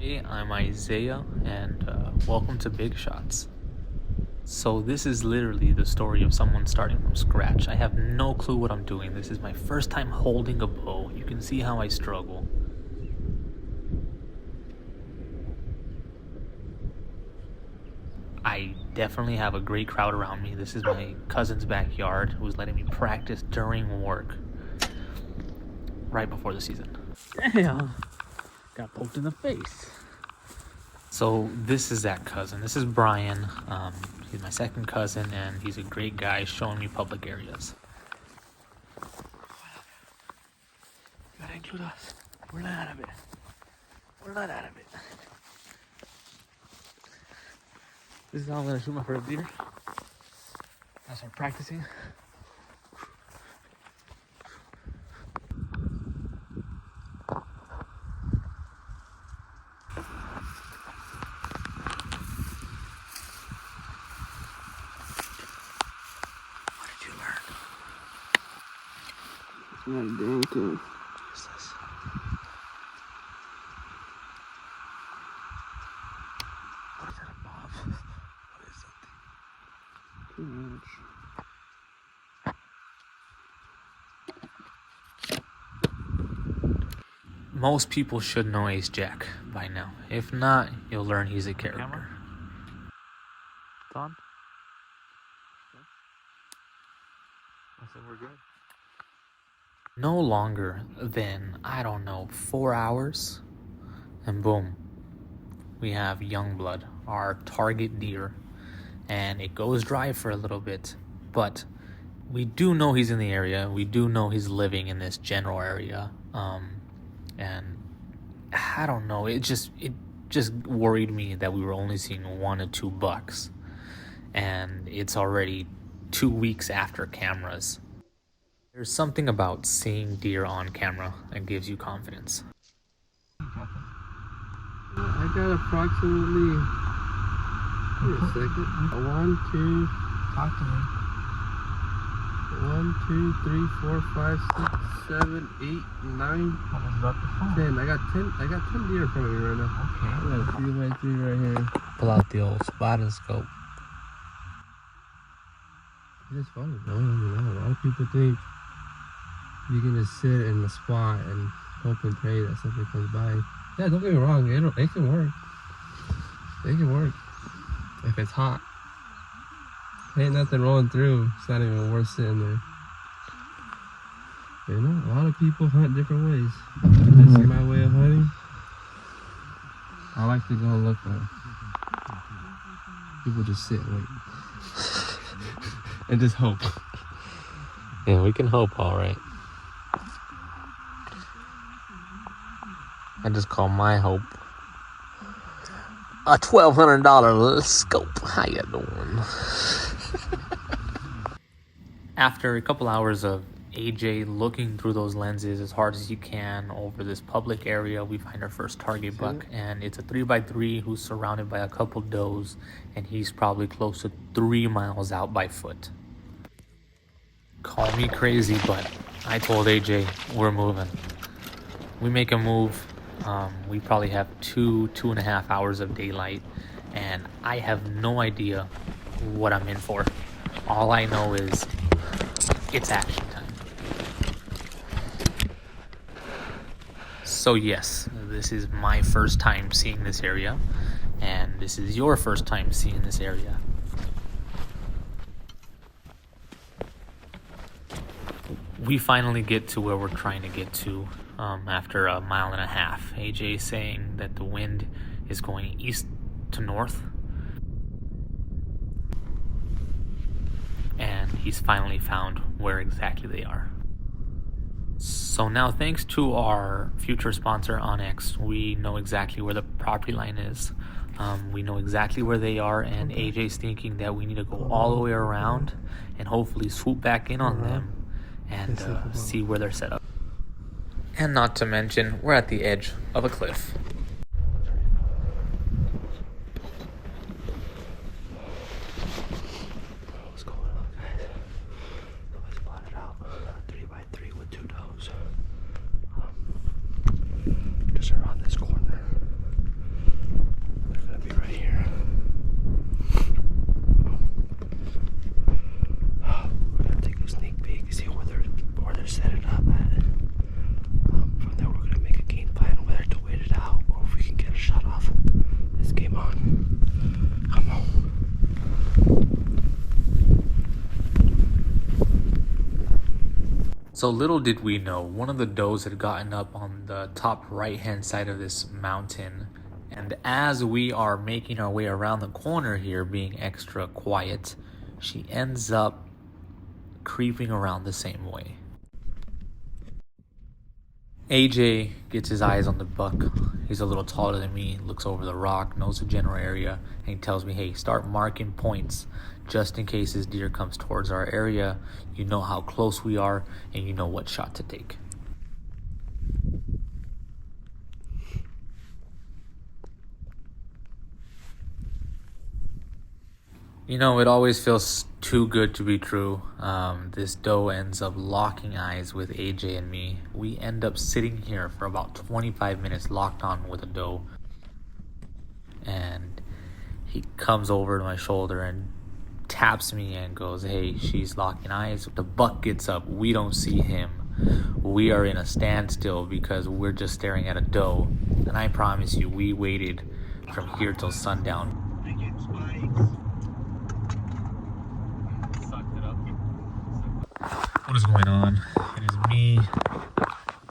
Hey, I'm Isaiah, and welcome to Big Shots. So this is literally the story of someone starting from scratch. I have no clue what I'm doing. This is my first time holding a bow. You can see how I struggle. I definitely have a great crowd around me. This is my cousin's backyard who's letting me practice during work right before the season. Damn, got poked in the face. So this is that cousin. This is Brayan. He's my second cousin, and he's a great guy showing me public areas. You gotta include us. We're not out of it. We're not out of it. This is how I'm gonna shoot my first deer. I start practicing. What did you learn? It's not a dang thing. Useless. What is that above? What is that thing? Too much. Most people should know Ace Jack by now. If not, you'll learn he's a character. Camera? It's on? I said we're good. No longer than, I don't know, 4 hours, and boom, we have Youngblood, our target deer, and it goes dry for a little bit, but we do know he's in the area. We do know he's living in this general area, and I don't know, it just worried me that we were only seeing 1 or 2 bucks, and it's already 2 weeks after cameras. There's something about seeing deer on camera that gives you confidence. I got approximately. Wait a second. 1, 2. Talk to me. 1, 2, 3, 4, 5, 6, 7, 8, 9, What was about the phone? 10. I got 10 deer in front of me right now. Okay. I got a 3x3 right here. Pull out the old spotting scope. It's funny, though. A lot of people think you can just sit in the spot and hope and pray that something comes by. Yeah, don't get me wrong. It can work. It can work. If it's hot. Ain't nothing rolling through. It's not even worth sitting there. But, a lot of people hunt different ways. This is my way of hunting. I like to go look for them. People just sit and wait. And just hope. Yeah, we can hope, all right. I just call my hope a $1,200 scope. How you doing? After a couple hours of AJ looking through those lenses as hard as you can over this public area, we find our first target buck, and it's a 3x3 who's surrounded by a couple does, and he's probably close to 3 miles out by foot. Call me crazy, but I told AJ we're moving. We make a move. We probably have 2.5 hours of daylight, and I have no idea what I'm in for. All I know is it's action time. So yes, this is my first time seeing this area, and this is your first time seeing this area. We finally get to where we're trying to get to after 1.5 miles. AJ saying that the wind is going east to north, and he's finally found where exactly they are. So now, thanks to our future sponsor Onyx, we know exactly where the property line is. We know exactly where they are, and AJ's thinking that we need to go all the way around and hopefully swoop back in on them and see where they're set up. And not to mention, we're at the edge of a cliff. What's going on, guys? I spotted out 3x3 with 2 does. Just around this corner. So little did we know, one of the does had gotten up on the top right-hand side of this mountain, and as we are making our way around the corner here, being extra quiet, she ends up creeping around the same way. AJ gets his eyes on the buck. He's a little taller than me, looks over the rock, knows the general area, and he tells me, hey, start marking points just in case this deer comes towards our area. You know how close we are, and you know what shot to take. You know, it always feels too good to be true. This doe ends up locking eyes with AJ and me. We end up sitting here for about 25 minutes locked on with a doe. And he comes over to my shoulder and taps me and goes, hey, she's locking eyes. The buck gets up. We don't see him. We are in a standstill because we're just staring at a doe. And I promise you, we waited from here till sundown. What is going on? It is me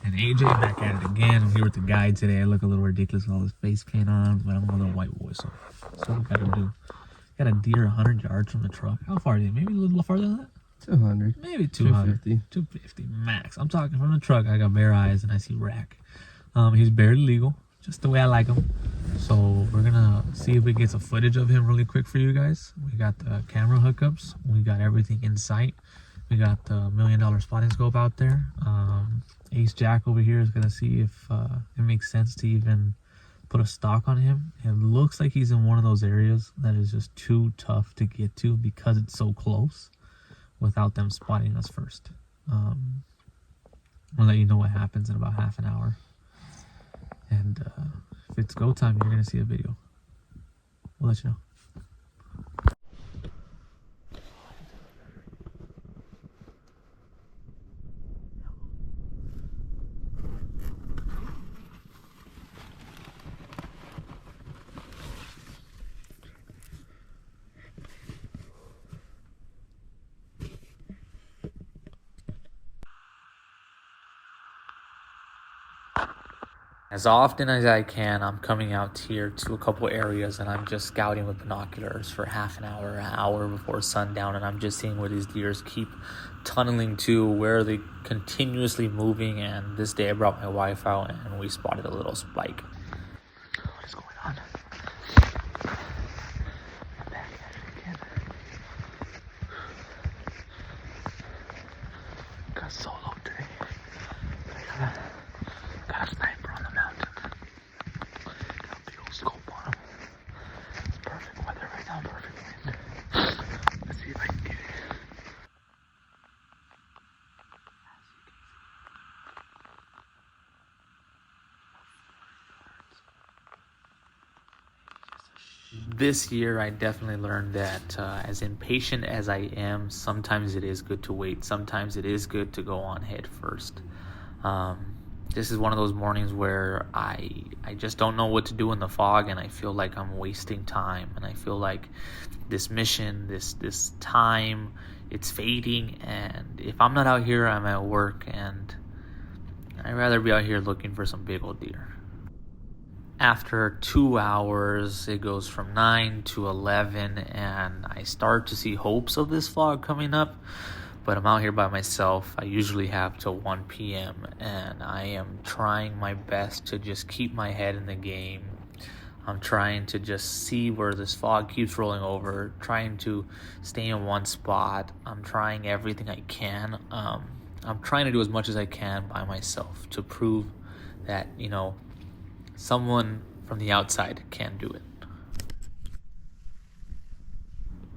and AJ back at it again. I'm here with the guide today. I look a little ridiculous with all this face paint on, but I'm a little white boy, so that's what we gotta do. Got a deer 100 yards from the truck. How far is it? Maybe a little farther than that? 200. Maybe 200. 250 max. I'm talking from the truck. I got bare eyes and I see rack. He's barely legal, just the way I like him. So we're gonna see if we get some footage of him really quick for you guys. We got the camera hookups. We got everything in sight. We got the $1 million spotting scope out there. Ace Jack over here is gonna see if it makes sense to even put a stock on him. It looks like he's in one of those areas that is just too tough to get to because it's so close without them spotting us first. We'll let you know what happens in about half an hour. And if it's go time, you're gonna see a video. We'll let you know. As often as I can, I'm coming out here to a couple areas and I'm just scouting with binoculars for half an hour before sundown, and I'm just seeing where these deers keep tunneling to, where they continuously moving. And this day I brought my wife out and we spotted a little spike. What is going on? I'm back at it again. Got solo today. Got a sniper on the mountain. Got a big old scope on him. It's perfect weather right now, perfect wind. Let's see if I can get it. This year, I definitely learned that as impatient as I am, sometimes it is good to wait. Sometimes it is good to go on head first. This is one of those mornings where I just don't know what to do in the fog, and I feel like I'm wasting time, and I feel like this mission, this time, it's fading, and if I'm not out here, I'm at work, and I'd rather be out here looking for some big old deer. After 2 hours, it goes from 9 to 11, and I start to see hopes of this fog coming up. But I'm out here by myself. I usually have till 1 p.m. and I am trying my best to just keep my head in the game. I'm trying to just see where this fog keeps rolling over, trying to stay in one spot. I'm trying everything I can. I'm trying to do as much as I can by myself to prove that, you know, someone from the outside can do it.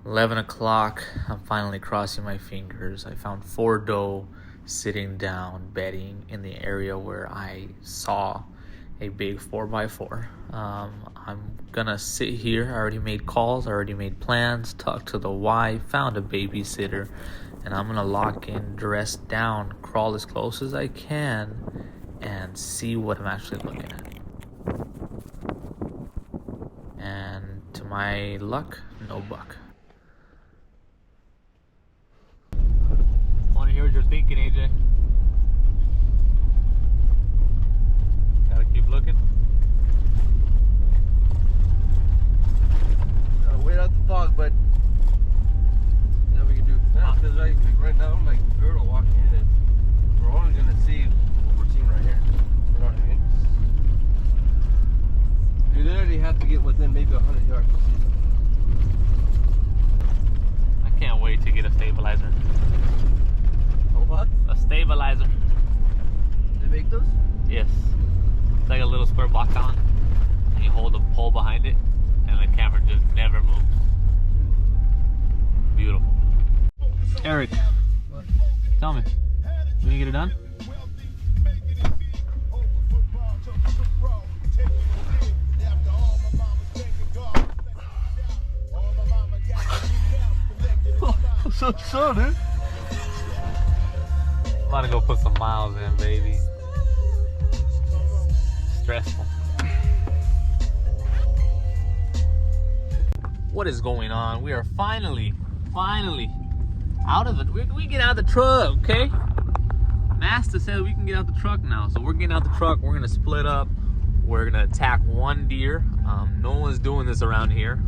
11 o'clock, I'm finally crossing my fingers. I found 4 doe sitting down, bedding in the area where I saw a big 4x4. I'm gonna sit here. I already made calls, I already made plans, talked to the wife, found a babysitter, and I'm gonna lock in, dress down, crawl as close as I can, and see what I'm actually looking at. And to my luck, no buck. I want to hear what you're thinking, AJ. have to get within maybe 100 yards to see something. I can't wait to get a stabilizer. A what? A stabilizer. They make those? Yes. It's like a little square box on, and you hold the pole behind it, and the camera just never moves. Beautiful. Eric, What? tell me, when you get it done? So, dude. I'm about to go put some miles in, baby. Stressful. What is going on? We are finally out of it. We get out of the truck, okay? Master said we can get out the truck now. So we're getting out the truck. We're gonna split up. We're gonna attack one deer. No one's doing this around here.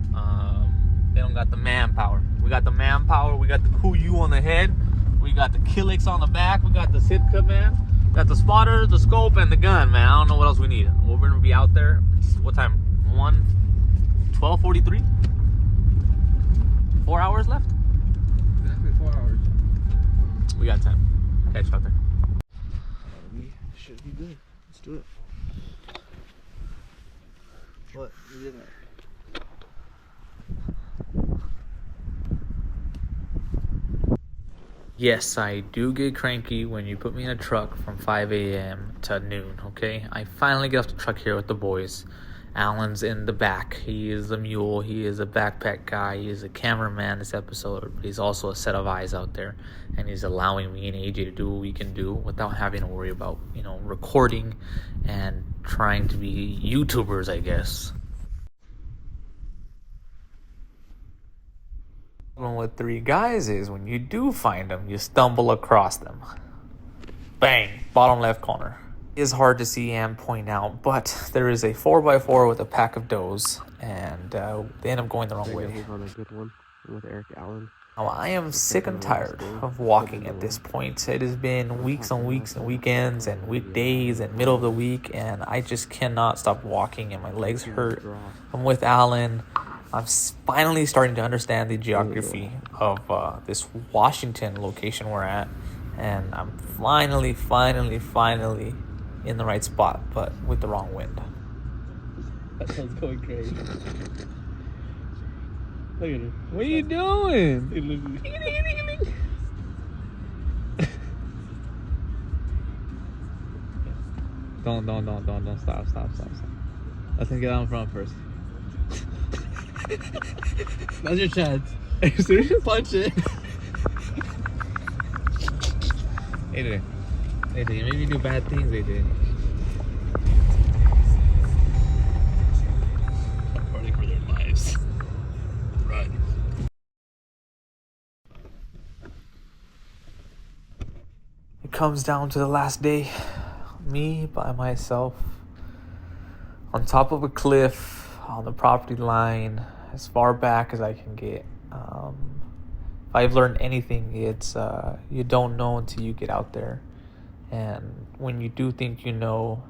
They don't got the manpower. We got the manpower. We got the Kuyu on the head. We got the Killix on the back. We got the Sitka, man. We got the spotter, the scope, and the gun, man. I don't know what else we need. We're gonna be out there. What time? 12:43. 4 hours left. Exactly 4 hours. We got time. Catch you out there. We should be good. Let's do it. What? You did that. Yes, I do get cranky when you put me in a truck from 5 a.m. to noon, okay? I finally get off the truck here with the boys. Alan's in the back. He is the mule. He is a backpack guy. He is a cameraman this episode. He's also a set of eyes out there. And he's allowing me and AJ to do what we can do without having to worry about, recording and trying to be YouTubers, I guess. With three guys is when you do find them, you stumble across them. Bang, bottom left corner. It is hard to see and point out, but there is a 4x4 with a pack of does, and they end up going the wrong way. On a good one with Eric Allen. Now, I am sick and tired of walking at this point. It has been weeks and weeks and weekends and weekdays and middle of the week, and I just cannot stop walking, and my legs hurt. I'm with Alan. I'm finally starting to understand the geography of this Washington location we're at. And I'm finally in the right spot, but with the wrong wind. That sounds going crazy. Look at it. What are you doing? Don't stop. Let's get out in front first. Now's your chance. Seriously, punch it. AJ, you made me do bad things, AJ. I'm running for their lives. Run. It comes down to the last day. Me by myself on top of a cliff on the property line as far back as I can get. If I've learned anything, it's you don't know until you get out there, and when you do think you know,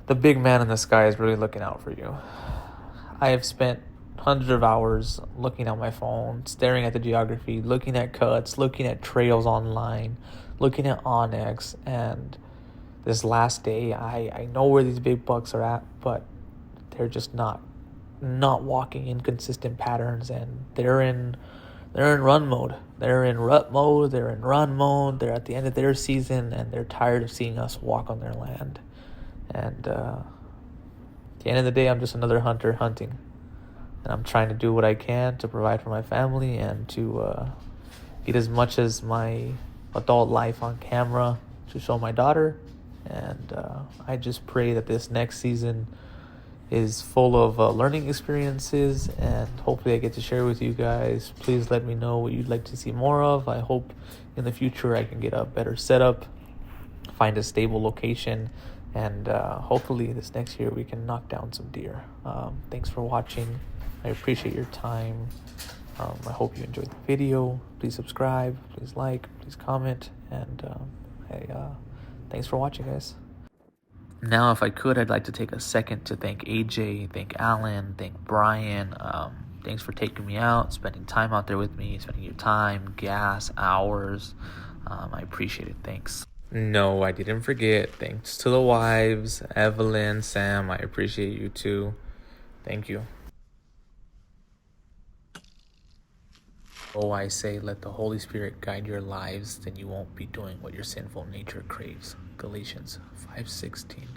the big man in the sky is really looking out for you. I have spent hundreds of hours looking at my phone, staring at the geography, looking at cuts, looking at trails online, looking at Onyx, and this last day I know where these big bucks are at, but they're just not walking in consistent patterns, and they're in run mode. They're in rut mode, they're in run mode, they're at the end of their season, and they're tired of seeing us walk on their land. And at the end of the day, I'm just another hunter hunting. And I'm trying to do what I can to provide for my family and to get as much as my adult life on camera to show my daughter. And I just pray that this next season is full of learning experiences, and hopefully I get to share with you guys. Please let me know what you'd like to see more of. I hope in the future I can get a better setup, find a stable location, and hopefully this next year we can knock down some deer. Thanks for watching. I appreciate your time. I hope you enjoyed the video. Please subscribe, please like, please comment, and thanks for watching, guys. Now, if I could, I'd like to take a second to thank AJ, thank Alan, thank Brian. Thanks for taking me out, spending time out there with me, spending your time, gas, hours. I appreciate it. Thanks. No, I didn't forget. Thanks to the wives, Evelyn, Sam. I appreciate you too. Thank you. Oh, I say, let the Holy Spirit guide your lives, then you won't be doing what your sinful nature craves. Galatians 5:16.